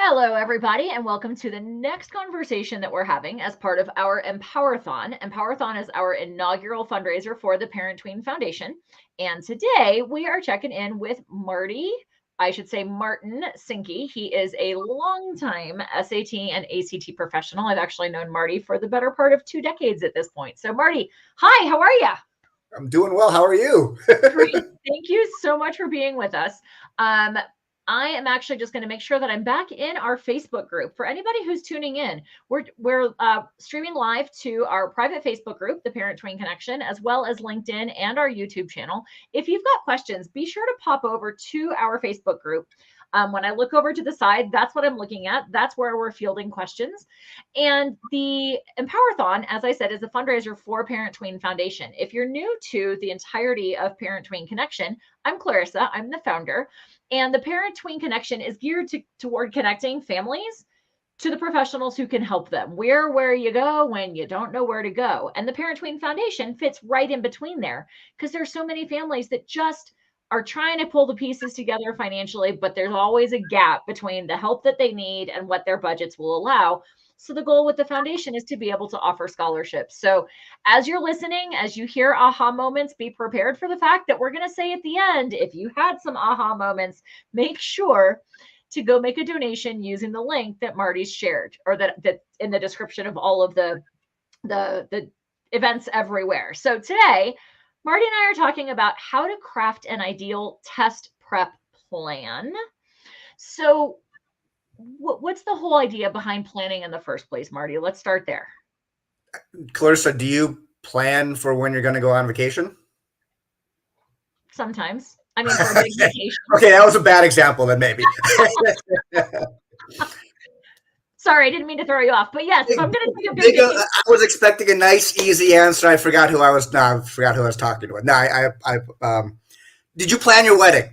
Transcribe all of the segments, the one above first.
Hello, everybody, and welcome to the next conversation that we're having as part of our Empowerthon. Empowerthon is our inaugural fundraiser for the ParenTween Foundation. And today we are checking in with Martin Cinke. He is a longtime SAT and ACT professional. I've actually known Marty for the better part of 2 decades at this point. So, Marty, hi, how are you? I'm doing well. How are you? Great. Thank you so much for being with us. I am actually just going to make sure that I'm back in our Facebook group. For anybody who's tuning in, we're streaming live to our private Facebook group, the ParenTween Connection, as well as LinkedIn and our YouTube channel. If you've got questions, be sure to pop over to our Facebook group. When I look over to the side, that's what I'm looking at. That's where we're fielding questions. And the Empowerthon, as I said, is a fundraiser for ParenTween Foundation. If you're new to the entirety of ParenTween Connection, I'm Clarissa. I'm the founder. And the ParenTween Connection is geared toward connecting families to the professionals who can help them. We're where you go when you don't know where to go. And the ParenTween Foundation fits right in between there because there's so many families that just are trying to pull the pieces together financially, but there's always a gap between the help that they need and what their budgets will allow. So the goal with the foundation is to be able to offer scholarships. So as you're listening, as you hear aha moments, be prepared for the fact that we're going to say at the end, if you had some aha moments, make sure to go make a donation using the link that Marty's shared, or that in the description of all of the events everywhere. So today, Marty and I are talking about how to craft an ideal test prep plan. So what's the whole idea behind planning in the first place, Marty? Let's start there. Clarissa, do you plan for when you're going to go on vacation? Sometimes. I mean, for a big vacation. Okay, that was a bad example then maybe. Sorry, I didn't mean to throw you off, but yes, if I'm going to take a big vacation. I was expecting a nice, easy answer. I forgot who I was. No, I forgot who I was talking to. No, did you plan your wedding?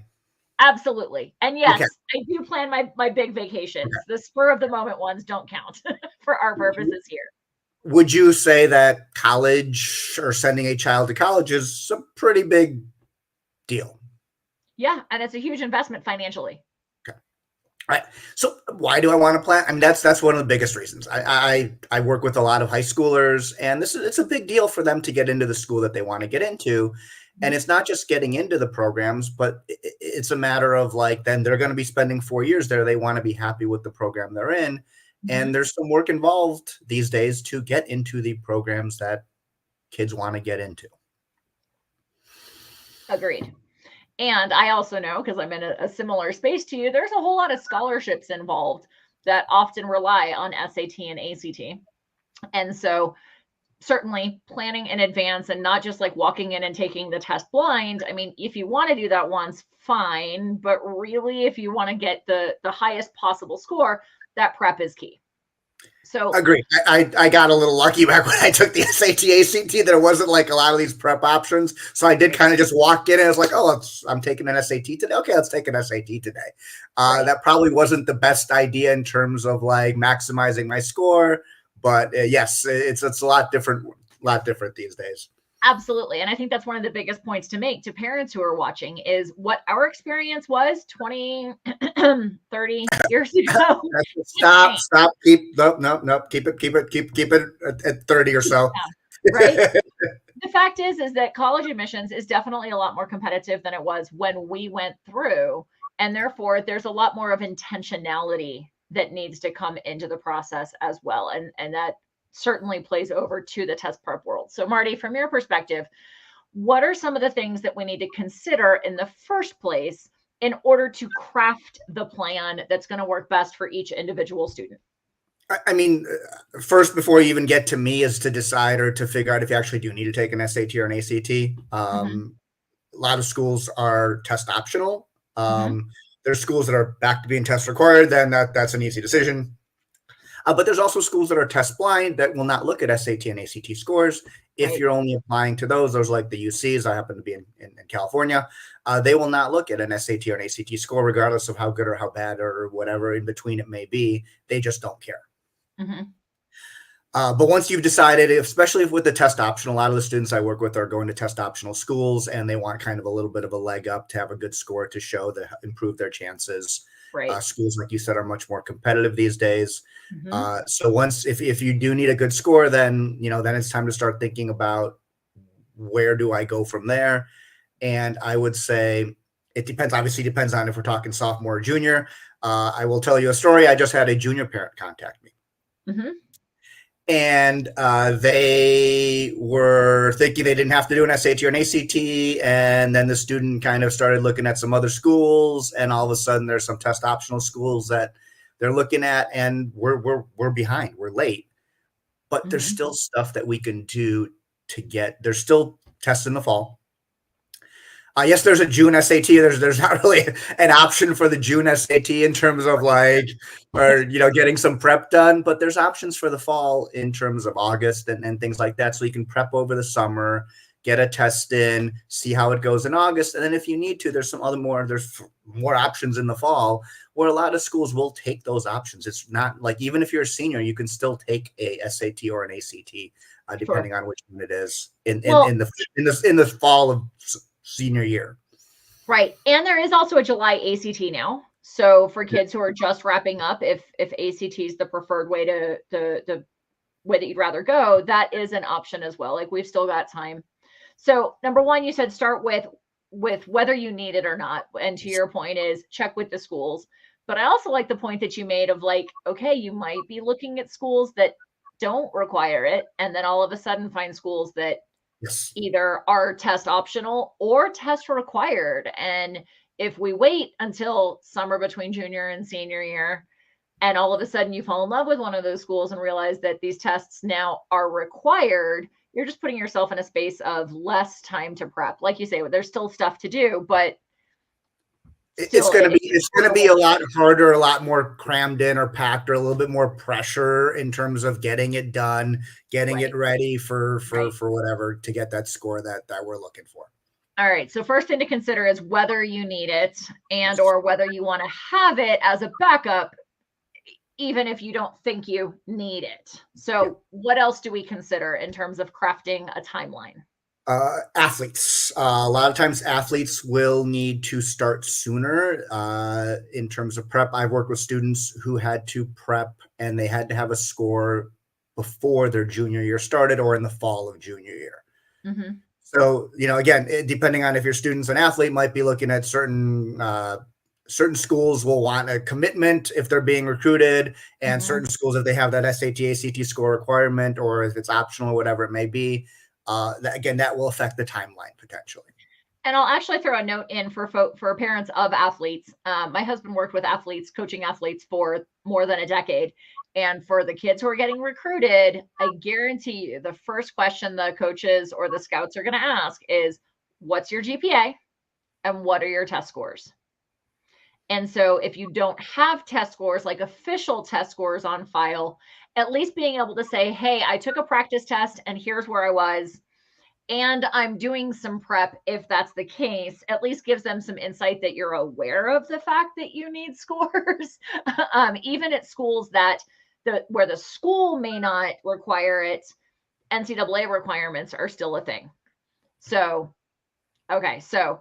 Absolutely. And yes, okay. I do plan my big vacations. Okay. The spur of the moment ones don't count for our purposes here. Would you say that college or sending a child to college is a pretty big deal? Yeah, and it's a huge investment financially. Okay. All right. So why do I want to plan? I mean, that's one of the biggest reasons. I work with a lot of high schoolers, and it's a big deal for them to get into the school that they want to get into. And it's not just getting into the programs, but it's a matter of then they're going to be spending 4 years there. They want to be happy with the program they're in. Mm-hmm. And there's some work involved these days to get into the programs that kids want to get into. Agreed. And I also know, because I'm in a similar space to you, there's a whole lot of scholarships involved that often rely on SAT and ACT. And so certainly planning in advance and not just walking in and taking the test blind. I mean, if you want to do that once, fine. But really, if you want to get the highest possible score, that prep is key. So agreed. I got a little lucky back when I took the SAT, ACT. There wasn't a lot of these prep options. So I did kind of just walk in and I was like, oh, I'm taking an SAT today. Okay, let's take an SAT today. Right. That probably wasn't the best idea in terms of maximizing my score. But yes, it's a lot different these days. Absolutely. And I think that's one of the biggest points to make to parents who are watching is what our experience was 20, 30 years ago. Stop. Nope. Keep it at 30 or so. Yeah, right. The fact is that college admissions is definitely a lot more competitive than it was when we went through. And therefore, there's a lot more of intentionality that needs to come into the process as well. And that certainly plays over to the test prep world. So Marty, from your perspective, what are some of the things that we need to consider in the first place in order to craft the plan that's going to work best for each individual student? I mean, first, before you even get to me, is to decide or to figure out if you actually do need to take an SAT or an ACT. A lot of schools are test optional. There's schools that are back to being test required, then that's an easy decision. But there's also schools that are test blind that will not look at SAT and ACT scores. If you're only applying to those like the UCs, I happen to be in California, they will not look at an SAT or an ACT score, regardless of how good or how bad or whatever in between it may be. They just don't care. Mm-hmm. But once you've decided, especially with the test option, a lot of the students I work with are going to test optional schools and they want kind of a little bit of a leg up to have a good score to show that improve their chances. Right. Schools, like you said, are much more competitive these days. Mm-hmm. So once, if you do need a good score, then, then it's time to start thinking about where do I go from there. And I would say it depends. Obviously, depends on if we're talking sophomore or junior. I will tell you a story. I just had a junior parent contact me. Mm-hmm. And they were thinking they didn't have to do an SAT or an ACT. And then the student kind of started looking at some other schools, and all of a sudden there's some test optional schools that they're looking at, and we're behind, we're late. But there's Mm-hmm. still stuff that we can do to get. There's still tests in the fall. Yes, there's a June SAT. There's not really an option for the June SAT in terms of or getting some prep done, but there's options for the fall in terms of August and things like that. So you can prep over the summer, get a test in, see how it goes in August, and then if you need to, there's more options in the fall where a lot of schools will take those options. It's not like, even if you're a senior, you can still take a SAT or an ACT, Sure. depending on which one it is in Well, the fall of senior year. right. And there is also a July ACT now. So for kids who are just wrapping up, if ACT is the preferred way to the way that you'd rather go, that is an option as well. Like, we've still got time. So number one, you said start with whether you need it or not. And to your point is check with the schools. But I also like the point that you made of like, okay, you might be looking at schools that don't require it, and then all of a sudden find schools that Yes. either are test optional or test required. And if we wait until summer between junior and senior year, and all of a sudden you fall in love with one of those schools and realize that these tests now are required, you're just putting yourself in a space of less time to prep. Like you say, there's still stuff to do, but It's still, going to be a lot harder, a lot more crammed in or packed, or a little bit more pressure in terms of getting it done, getting right, it ready for right. whatever, to get that score that we're looking for. All right. So first thing to consider is whether you need it, and or whether you want to have it as a backup, even if you don't think you need it. So what else do we consider in terms of crafting a timeline? Athletes. A lot of times athletes will need to start sooner in terms of prep. I've worked with students who had to prep and they had to have a score before their junior year started or in the fall of junior year. Mm-hmm. So, again, depending on if your student's an athlete, might be looking at certain schools will want a commitment if they're being recruited, and Mm-hmm. certain schools, if they have that SAT, ACT score requirement, or if it's optional, whatever it may be, that will affect the timeline potentially. And I'll actually throw a note in for parents of athletes. My husband worked with athletes, coaching athletes for more than a decade. And for the kids who are getting recruited, I guarantee you the first question the coaches or the scouts are going to ask is, what's your GPA and what are your test scores? And so if you don't have test scores, like official test scores on file, at least being able to say, hey, I took a practice test and here's where I was, and I'm doing some prep, if that's the case, at least gives them some insight that you're aware of the fact that you need scores. Even at schools where the school may not require it, NCAA requirements are still a thing. So, okay, so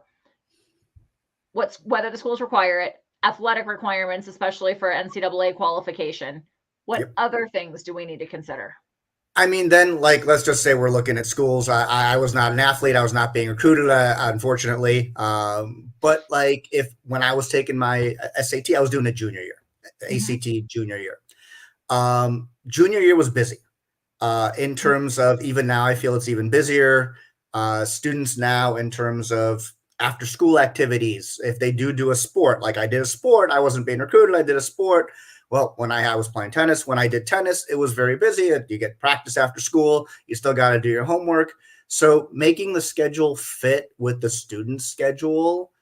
whether the schools require it, athletic requirements, especially for NCAA qualification. What other things do we need to consider? I mean, then, let's just say we're looking at schools. I was not an athlete. I was not being recruited, unfortunately. But when I was taking my SAT, I was doing a junior year, ACT junior year. Junior year was busy. In terms of, even now, I feel it's even busier. Students now, in terms of after school activities, if they do a sport, like I did a sport, I wasn't being recruited, I did a sport. Well, when I was playing tennis, when I did tennis, it was very busy. You get practice after school. You still got to do your homework. So making the schedule fit with the student's schedule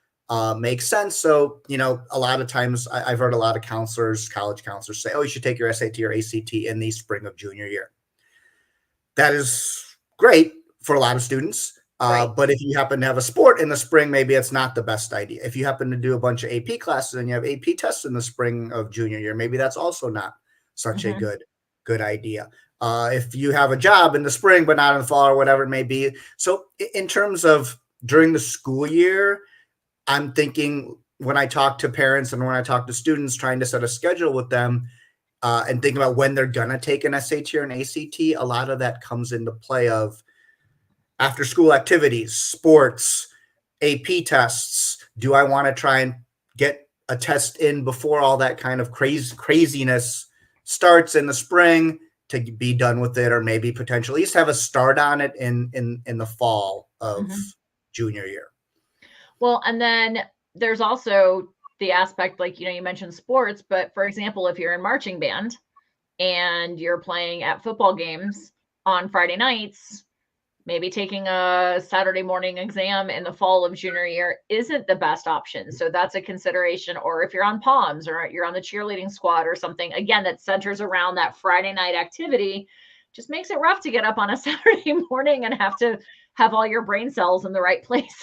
makes sense. So, a lot of times I've heard a lot of college counselors say, oh, you should take your SAT or ACT in the spring of junior year. That is great for a lot of students. Right. But if you happen to have a sport in the spring, maybe it's not the best idea. If you happen to do a bunch of AP classes and you have AP tests in the spring of junior year, maybe that's also not such a good idea. If you have a job in the spring, but not in the fall or whatever it may be. So in terms of during the school year, I'm thinking when I talk to parents and when I talk to students trying to set a schedule with them, and think about when they're going to take an SAT or an ACT, a lot of that comes into play of after school activities, sports, AP tests. Do I want to try and get a test in before all that kind of craziness starts in the spring to be done with it, or maybe potentially at least have a start on it in the fall of junior year? Well, and then there's also the aspect, like, you mentioned sports, but for example, if you're in marching band and you're playing at football games on Friday nights, maybe taking a Saturday morning exam in the fall of junior year isn't the best option. So that's a consideration. Or if you're on POMS or you're on the cheerleading squad or something, again, that centers around that Friday night activity, just makes it rough to get up on a Saturday morning and have to have all your brain cells in the right places.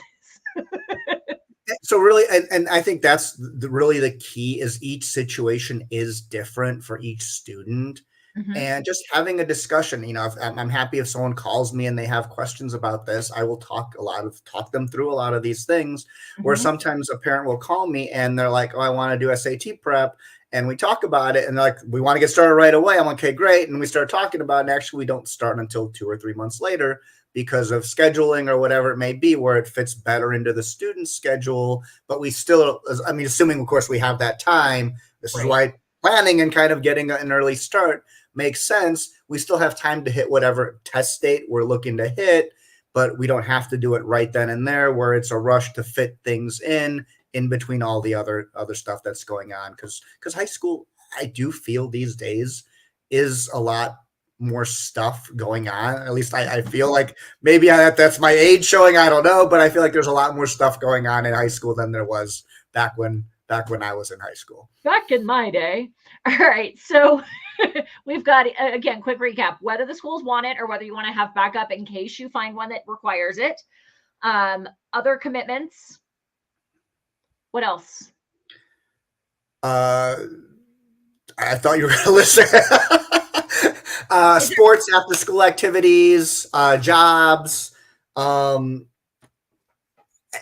So really, and I think that's really the key, is each situation is different for each student. And just having a discussion, I'm happy if someone calls me and they have questions about this. I will talk them through a lot of these things, where sometimes a parent will call me and they're like, oh, I want to do SAT prep. And we talk about it and they're like, we want to get started right away. I'm like, okay, great. And we start talking about it. And actually, we don't start until 2 or 3 months later because of scheduling or whatever it may be, where it fits better into the student's schedule. But we still, assuming, of course, we have that time. This is why planning and kind of getting an early start makes sense. We still have time to hit whatever test date we're looking to hit, but we don't have to do it right then and there, where it's a rush to fit things in between all the other stuff that's going on. Because high school, I do feel these days, is a lot more stuff going on. At least I feel like, maybe that's my age showing, I don't know, but I feel like there's a lot more stuff going on in high school than there was back when I was in high school. Back in my day. All right. So we've got, again, quick recap, whether the schools want it or whether you want to have backup in case you find one that requires it. Other commitments. What else? I thought you were going to list sports, after school activities, jobs,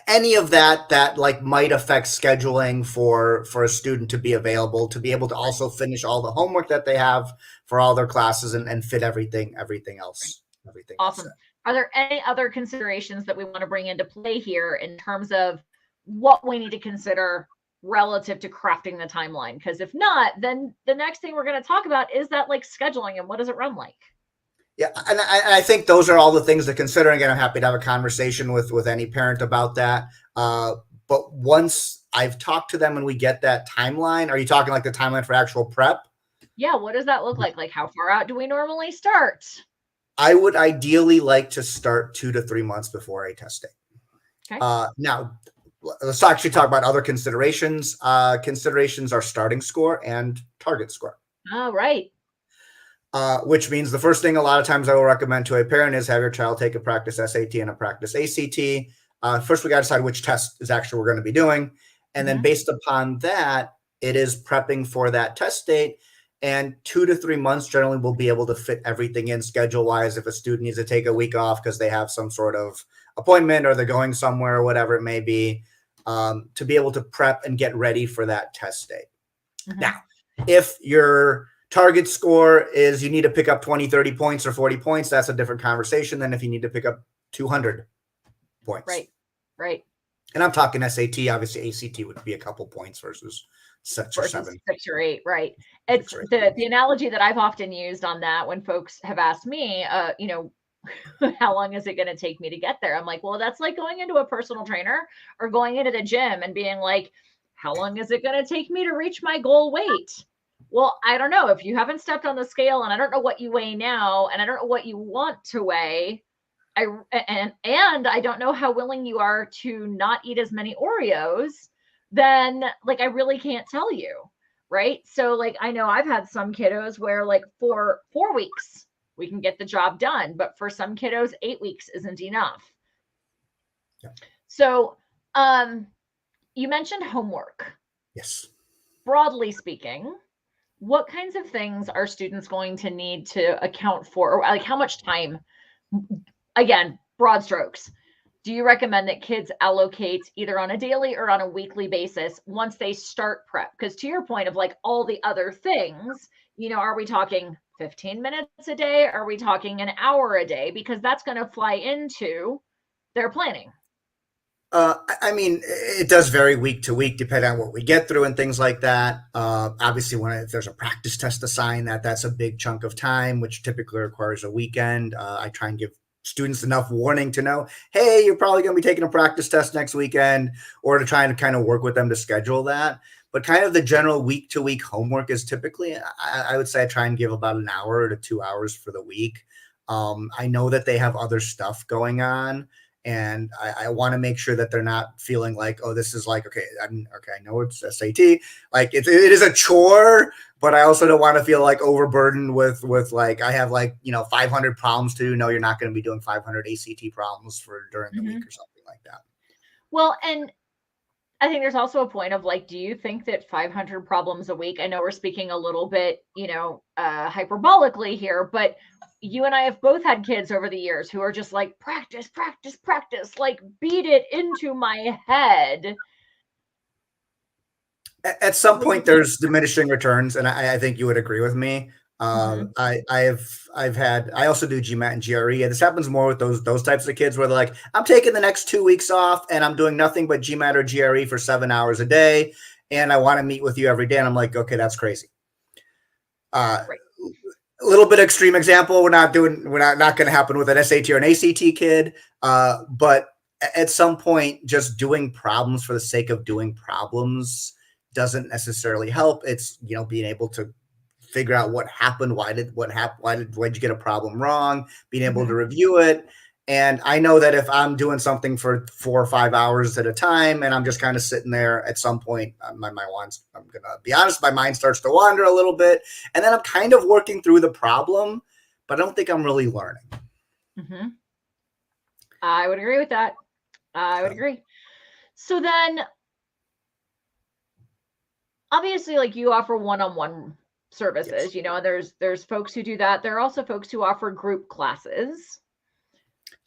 any of that like might affect scheduling for a student to be available, to be able to also finish all the homework that they have for all their classes and fit everything else. Awesome. Are there any other considerations that we want to bring into play here in terms of what we need to consider relative to crafting the timeline? Because if not, then the next thing we're going to talk about is that, like, scheduling and what does it run like? Yeah, and I think those are all the things to consider. Again, I'm happy to have a conversation with any parent about that. But once I've talked to them and we get that timeline, are you talking like the timeline for actual prep? Yeah, what does that look like? Like, how far out do we normally start? I would ideally like to start 2 to 3 months before a test date. Okay. Now, let's actually talk about other considerations. Considerations are starting score and target score. Oh, right. Which means the first thing a lot of times I will recommend to a parent is have your child take a practice SAT and a practice ACT. First, we got to decide which test is actually we're going to be doing. And then based upon that, it is prepping for that test date. And 2 to 3 months generally will be able to fit everything in schedule-wise. If a student needs to take a week off because they have some sort of appointment or they're going somewhere or whatever it may be, to be able to prep and get ready for that test date. Now, if your target score is you need to pick up 20, 30 points or 40 points, that's a different conversation than if you need to pick up 200 points. Right. And I'm talking SAT. Obviously, ACT would be a couple points versus 6 or 7. 6 or 8, right. It's the analogy that I've often used on that when folks have asked me, how long is it going to take me to get there? I'm like, well, that's like going into a personal trainer or going into the gym and being like, how long is it going to take me to reach my goal weight? Well, I don't know. If you haven't stepped on the scale and I don't know what you weigh now and I don't know what you want to weigh, and I don't know how willing you are to not eat as many Oreos, then like I really can't tell you, right? So like I know I've had some kiddos where like for 4 weeks we can get the job done, but for some kiddos 8 weeks isn't enough. Yeah. So you mentioned homework. Yes. Broadly speaking, what kinds of things are students going to need to account for, or like how much time, again, broad strokes, do you recommend that kids allocate either on a daily or on a weekly basis once they start prep? Because to your point of like all the other things, are we talking 15 minutes a day? Are we talking an hour a day? Because that's going to fly into their planning. I mean, it does vary week to week, depending on what we get through and things like that. Obviously, if there's a practice test assigned, that's a big chunk of time, which typically requires a weekend. I try and give students enough warning to know, hey, you're probably going to be taking a practice test next weekend, or to try and kind of work with them to schedule that. But kind of the general week to week homework is typically, I would say, I try and give about an hour to 2 hours for the week. I know that they have other stuff going on. And I want to make sure that they're not feeling like, oh, this is like, okay, I know it's SAT, like it is a chore, but I also don't want to feel like overburdened with like, I have like, 500 problems to do. No, you're not going to be doing 500 ACT problems during the week or something like that. Well, and I think there's also a point of like, do you think that 500 problems a week, I know we're speaking a little bit, hyperbolically here, but you and I have both had kids over the years who are just like, practice, practice, practice, like beat it into my head. At some point, there's diminishing returns, and I think you would agree with me. I also do GMAT and GRE, and this happens more with those types of kids where they're like, I'm taking the next 2 weeks off, and I'm doing nothing but GMAT or GRE for 7 hours a day, and I want to meet with you every day. And I'm like, okay, that's crazy. Right. A little bit extreme example. We're not going to happen with an SAT or an ACT kid. But at some point, just doing problems for the sake of doing problems doesn't necessarily help. It's, being able to figure out what happened. Why did you get a problem wrong? Being able to review it. And I know that if I'm doing something for 4 or 5 hours at a time, and I'm just kind of sitting there, at some point, I'm going to be honest, my mind starts to wander a little bit. And then I'm kind of working through the problem, but I don't think I'm really learning. Mm-hmm. I would agree with that. I would agree. So then, obviously, like you offer one-on-one services, yes. There's folks who do that. There are also folks who offer group classes.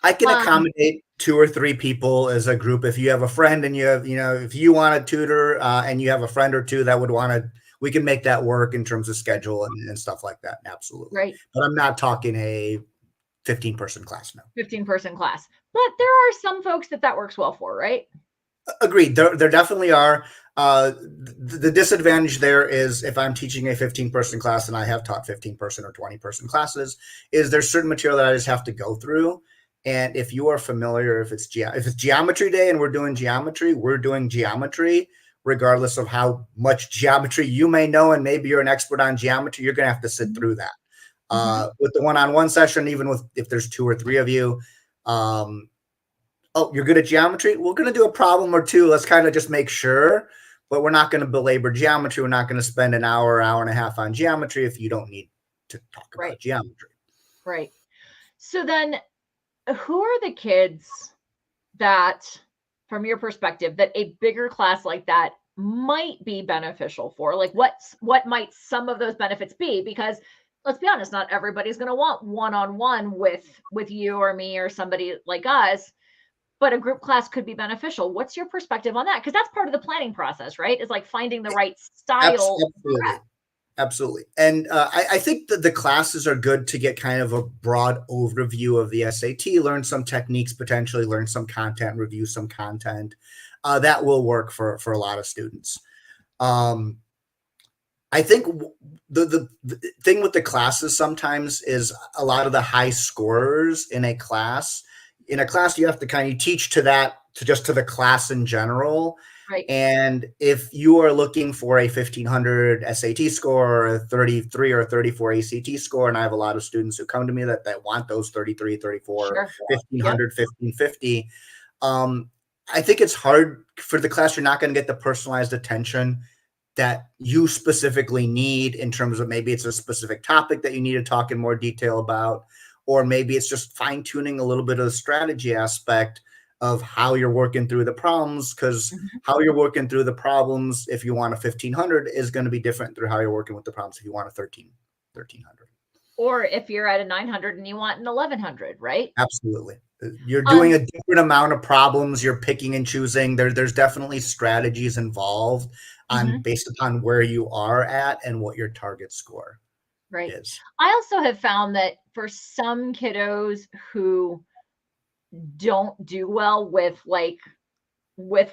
I can accommodate 2 or 3 people as a group. If you have a friend and you have, if you want a tutor and you have a friend or two that would want to, we can make that work in terms of schedule and stuff like that. Absolutely. Right. But I'm not talking a 15-person class. No. 15-person class. But there are some folks that works well for, right? Agreed. There definitely are. The disadvantage there is if I'm teaching a 15-person class, and I have taught 15-person or 20-person classes, is there's certain material that I just have to go through. And if you are familiar, if it's geometry day and we're doing geometry, regardless of how much geometry you may know, and maybe you're an expert on geometry, you're going to have to sit through that. With the one-on-one session, even if there's 2 or 3 of you, you're good at geometry? We're going to do a problem or 2. Let's kind of just make sure, but we're not going to belabor geometry. We're not going to spend an hour and a half on geometry if you don't need to talk about geometry. Right. So then, who are the kids that, from your perspective, that a bigger class like that might be beneficial for? Like what might some of those benefits be? Because let's be honest, not everybody's going to want one-on-one with you or me or somebody like us, but a group class could be beneficial. What's your perspective on that? Because that's part of the planning process, right? It's like finding the right style. Absolutely. And I think that the classes are good to get kind of a broad overview of the SAT, learn some techniques, potentially learn some content, review some content. That will work for a lot of students. I think the thing with the classes sometimes is a lot of the high scorers in a class, you have to kind of teach to the class in general. Right. And if you are looking for a 1500 SAT score or a 33 or 34 ACT score, and I have a lot of students who come to me that want those 33, 34, sure. 1500, yep. 1550. I think it's hard for the class. You're not going to get the personalized attention that you specifically need in terms of maybe it's a specific topic that you need to talk in more detail about, or maybe it's just fine tuning a little bit of the strategy aspect of how you're working through the problems, because how you're working through the problems, if you want a 1500, is going to be different through how you're working with the problems if you want a 1300. Or if you're at a 900 and you want an 1100, right? Absolutely. You're doing a different amount of problems. You're picking and choosing. There's definitely strategies involved based upon where you are at and what your target score right. is. I also have found that for some kiddos who don't do well with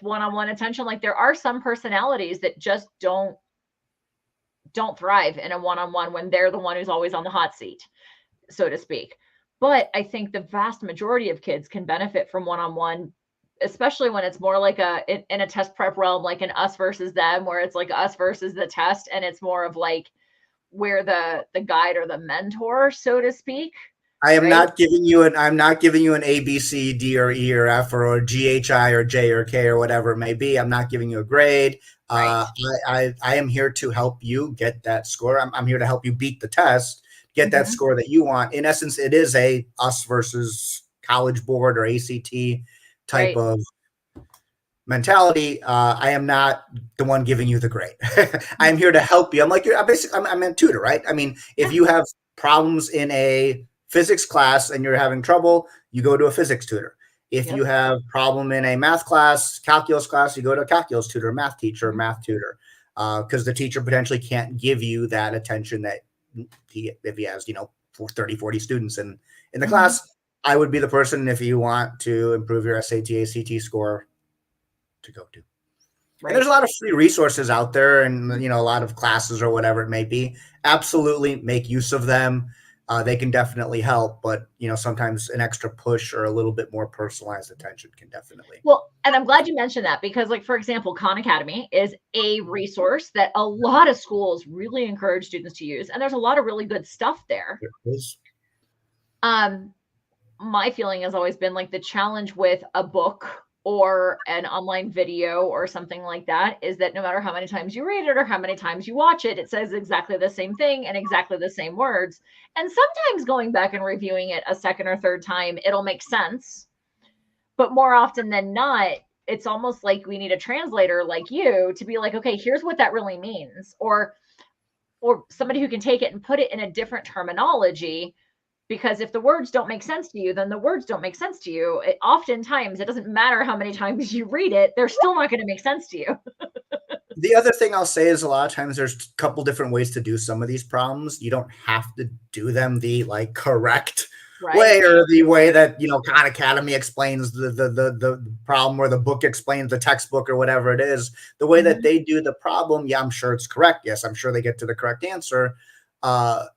one-on-one attention, like there are some personalities that just don't thrive in a one-on-one when they're the one who's always on the hot seat, so to speak. But I think the vast majority of kids can benefit from one-on-one, especially when it's more like in a test prep realm, like an us versus them, where it's like us versus the test, and it's more of like where the guide or the mentor, so to speak. I am right? not giving you an A, B, C, D, or E, or F, or G, H, I, or J, or K, or whatever it may be. I'm not giving you a grade. Right. I am here to help you get that score. I'm here to help you beat the test, get that Mhm. score that you want. In essence, it is a us versus College Board or ACT type Right. of mentality. I am not the one giving you the grade. I am here to help you. I'm like, I'm a tutor, right? I mean, if Yeah. you have problems in a physics class and you're having trouble, you go to a physics tutor. If Yep. you have problem in a math class, calculus class, you go to a calculus tutor, math teacher, math tutor, because the teacher potentially can't give you that attention that if he has, 30, 40 students in the class. I would be the person, if you want to improve your SAT, ACT score, to go to. Right. And there's a lot of free resources out there, and a lot of classes or whatever it may be. Absolutely make use of them. They can definitely help, but sometimes an extra push or a little bit more personalized attention can definitely. Well, and I'm glad you mentioned that, because like, for example, Khan Academy is a resource that a lot of schools really encourage students to use, and there's a lot of really good stuff there. My feeling has always been like the challenge with a book or an online video or something like that is that no matter how many times you read it or how many times you watch it, it says exactly the same thing and exactly the same words. And sometimes going back and reviewing it a second or third time, it'll make sense. But more often than not, it's almost like we need a translator like you to be like, okay, here's what that really means. Or somebody who can take it and put it in a different terminology, because if the words don't make sense to you, then the words don't make sense to you. Oftentimes, it doesn't matter how many times you read it, they're still not going to make sense to you. The other thing I'll say is a lot of times there's a couple different ways to do some of these problems. You don't have to do them the correct way, or the way that Khan Academy explains the problem, or the book explains the textbook, or whatever it is. The way that they do the problem, yeah, I'm sure it's correct. Yes, I'm sure they get to the correct answer.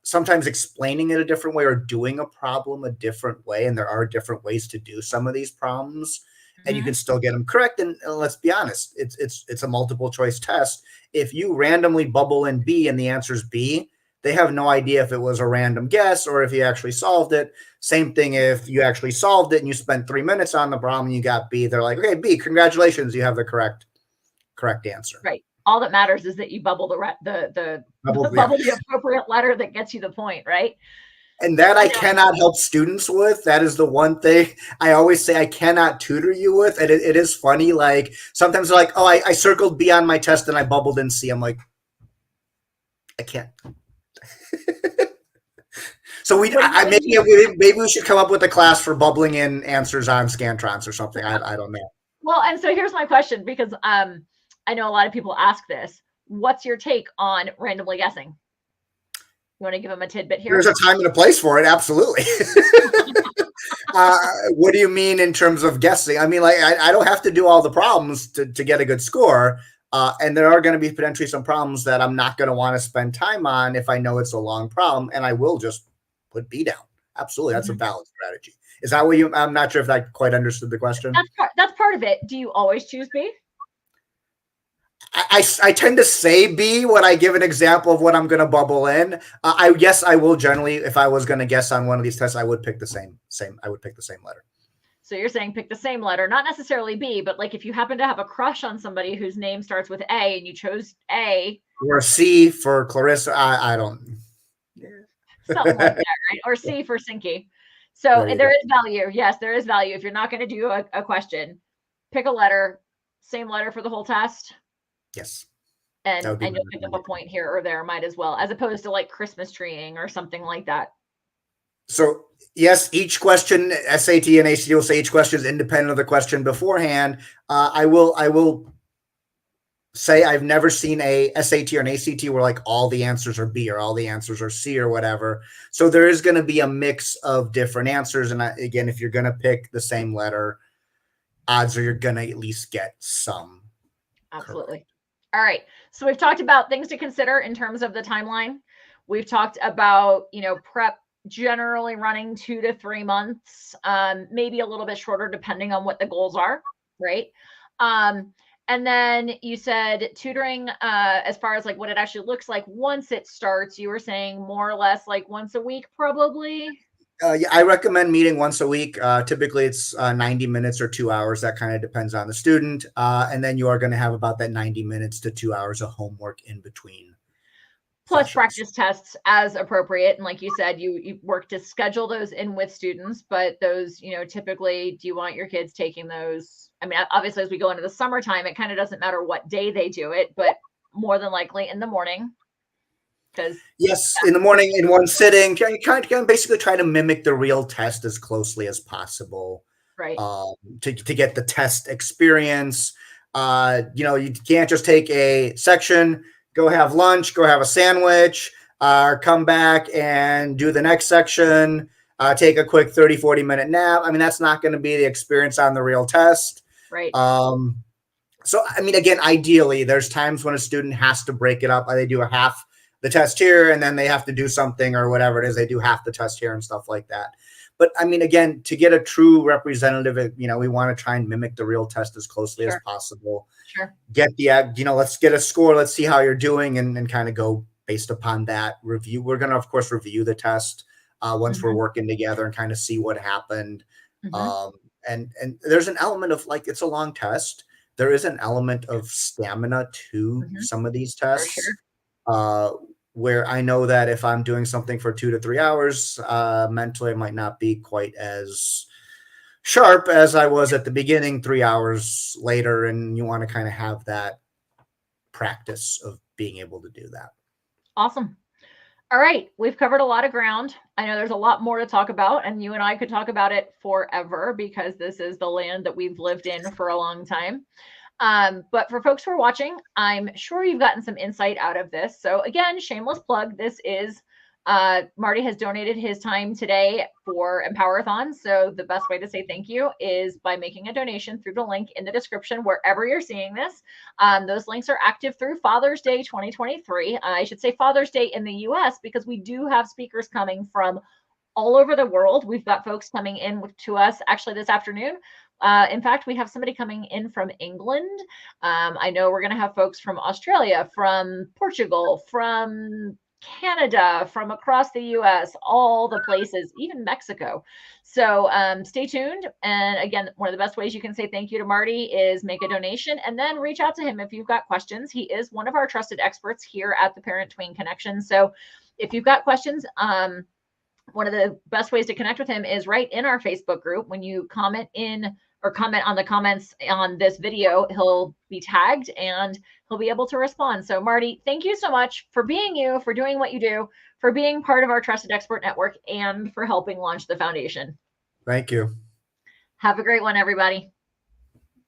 Sometimes explaining it a different way or doing a problem a different way, and there are different ways to do some of these problems, and you can still get them correct. And let's be honest, it's a multiple choice test. If you randomly bubble in B and the answer is B, they have no idea if it was a random guess or if you actually solved it. Same thing if you actually solved it and you spent 3 minutes on the problem and you got B. They're like, okay, B, congratulations, you have the correct answer. Right. All that matters is that you bubble the appropriate letter that gets you the point, right? And that I cannot help students with. That is the one thing I always say I cannot tutor you with. And it is funny. Like sometimes they're like, oh, I circled B on my test and I bubbled in C. I'm like, I can't. So maybe we should come up with a class for bubbling in answers on Scantrons or something. I don't know. Well, and so here's my question, because I know a lot of people ask this. What's your take on randomly guessing? You want to give them a tidbit here? There's a time and a place for it. Absolutely. What do you mean in terms of guessing? I mean, like, I don't have to do all the problems to get a good score. And there are going to be potentially some problems that I'm not going to want to spend time on if I know it's a long problem, and I will just put B down. Absolutely. That's a valid strategy. Is that what I'm not sure if I quite understood the question. That's part of it. Do you always choose B? I tend to say B when I give an example of what I'm going to bubble in. I will generally, if I was going to guess on one of these tests, I would pick the same. I would pick the same letter. So you're saying pick the same letter, not necessarily B, but like if you happen to have a crush on somebody whose name starts with A and you chose A. Or C for Clarissa. I don't. Something like that, right? Or C for Cinke. So there is value. Yes, there is value. If you're not going to do a question, pick a letter, same letter for the whole test. Yes. And you'll pick up a point here or there, might as well, as opposed to like Christmas treeing or something like that. So yes, each question, SAT and ACT will say each question is independent of the question beforehand. I will say I've never seen a SAT or an ACT where like all the answers are B or all the answers are C or whatever. So there is going to be a mix of different answers. And again, if you're going to pick the same letter, odds are you're going to at least get some. Absolutely. Correct. All right. So we've talked about things to consider in terms of the timeline. We've talked about, prep generally running 2 to 3 months, maybe a little bit shorter depending on what the goals are, right? And then you said tutoring, as far as like what it actually looks like once it starts, you were saying more or less like once a week, probably. Yeah, I recommend meeting once a week. Typically, it's 90 minutes or 2 hours. That kind of depends on the student. And then you are going to have about that 90 minutes to 2 hours of homework in between Plus sessions. practice tests as appropriate. And like you said, you work to schedule those in with students, but those, typically, do you want your kids taking those? I mean, obviously, as we go into the summertime, it kind of doesn't matter what day they do it, but more than likely in the morning. Because yes, in the morning in one sitting, can basically try to mimic the real test as closely as possible. right. To get the test experience. You can't just take a section, go have lunch, go have a sandwich, come back and do the next section, take a quick 30, 40-minute nap. I mean, that's not going to be the experience on the real test. Right. So, I mean, again, ideally, there's times when a student has to break it up. They do a half the test here, and then they have to do something or whatever it is. They do half the test here and stuff like that. But I mean, again, to get a true representative, we want to try and mimic the real test as closely as possible. Sure. Get let's get a score. Let's see how you're doing and kind of go based upon that review. We're going to, of course, review the test once we're working together and kind of see what happened. And there's an element of like, it's a long test. There is an element of stamina to some of these tests. For sure. Where I know that if I'm doing something for 2 to 3 hours, mentally I might not be quite as sharp as I was at the beginning 3 hours later. And you want to kind of have that practice of being able to do that. Awesome. All right. We've covered a lot of ground. I know there's a lot more to talk about, and you and I could talk about it forever because this is the land that we've lived in for a long time. But for folks who are watching, I'm sure you've gotten some insight out of this. So again, shameless plug. This is Marty has donated his time today for Empower-a-thon. So the best way to say thank you is by making a donation through the link in the description, wherever you're seeing this. Those links are active through Father's Day 2023. I should say Father's Day in the US because we do have speakers coming from all over the world. We've got folks coming in to us actually this afternoon. In fact, we have somebody coming in from England. I know we're going to have folks from Australia, from Portugal, from Canada, from across the US, all the places, even Mexico. So stay tuned. And again, one of the best ways you can say thank you to Marty is make a donation and then reach out to him if you've got questions. He is one of our trusted experts here at the ParenTween Connection. So if you've got questions, one of the best ways to connect with him is right in our Facebook group. When you comment in or comment on the comments on this video, he'll be tagged and he'll be able to respond. So Marty, thank you so much for being you, for doing what you do, for being part of our Trusted Expert Network, and for helping launch the foundation. Thank you. Have a great one, everybody.